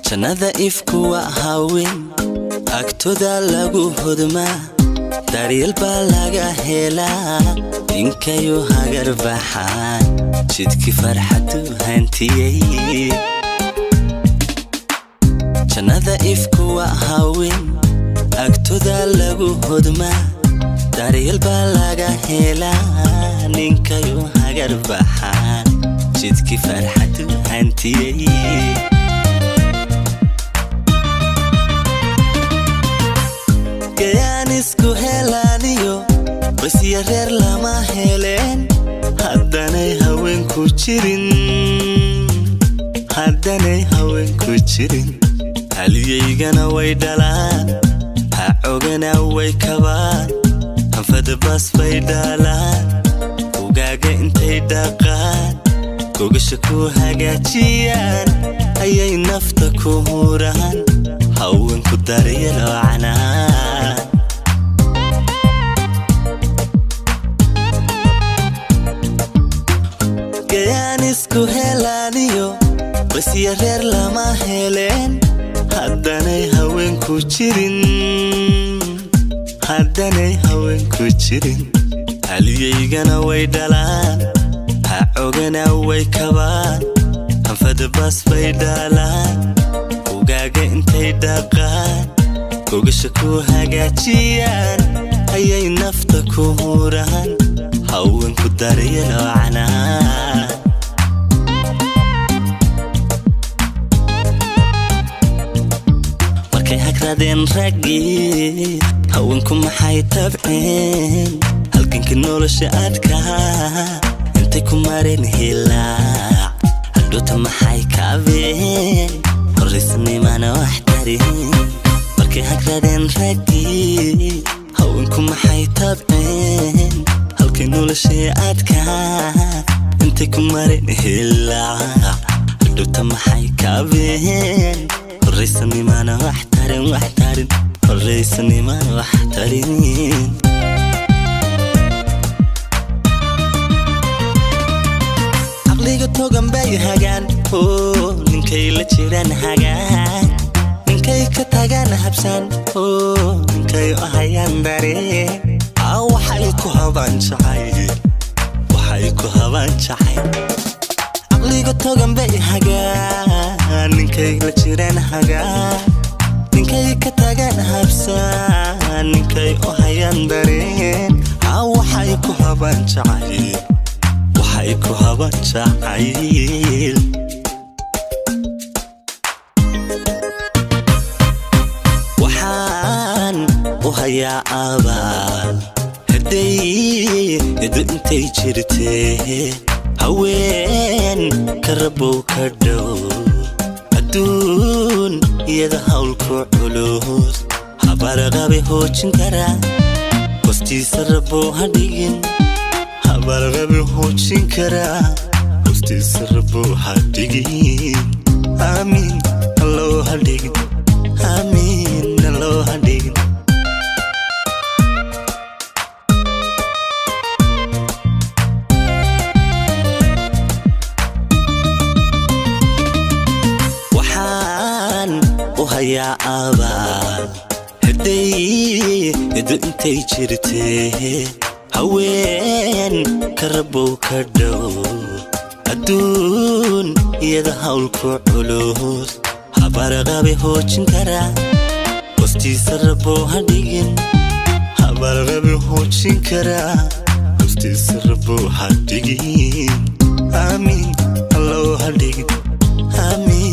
jannada ifku waa haween agtooda lagu hodmaa daryeel baa laga helaa ninkayu hagar baxaan jidkii farxadu hantiyay jannada ifku waa haween agtooda lagu hodmaa daryeel baa laga helaa ninkayu hagar baxaan jidkii farxadu hantiyay isku helaniyo bas yareer lama heleen haddanay haweenku jirin haliyaygana way dhalaan ha ogana way kabaan hanfada bas bay dhalaan ugaaga intay dhaqaan gogasha ku hagaajiyaan ayay nafta ku huraan haweenku daryelo canaan isku helaniyo bas yareer lama heleen haddanay haweenku jirin haliyaygana way dhalaan ha ogana way kabaan hanfada bas bay dhalaan ugaaga intay dhaqaan gogasha ku hagaajiyaan ayay nafta ku huraan haweenku daryelo canaan hagraden raggi haweenku maxay tabceen halkanka nolosha adkaa intay ku mareen hilaac hadhoota maxay kaabeen horraysnimana wax tarin markay hagraden raggi haweenku maxay tabceen halkay nolosha adkaa intay ku mareen hilaac hadhoota maxay kaabeen horraysnimana wax tarin horraysnimana wax tarin aqliga togan bay hagaan ninkay la jiraan hagaan ninkay ka tagaan habsaan ninkay u hayaan dareen waxay ku habaan jacayl aqliga togan bay hagaan ninkay la jiraan hagaan ninkay ka tagaan habsaan ninkay u hayaan dareen waxay ku habaan jacayl waxaan u hayaa abaal hadday intay jirtee haween ka rabow ka dhow adduun iyada hawlku culus habarqabe hoojin karaa hoostiisa rabow ha dhigin habarqabe hoojin karaa hoostiisa rabow ha dhigin amiin allow ha dhigin amiin allow ha dhigin hayaa abaal hadday intay jirtee haween ka rabow ka dhow adduun iyada hawlku culus habarqabe hoojin karaa hoostiisa rabow ha dhigin habarqabe hoojin karaa hoostiisa rabow ha dhigin amiin allow ha dhigin amiin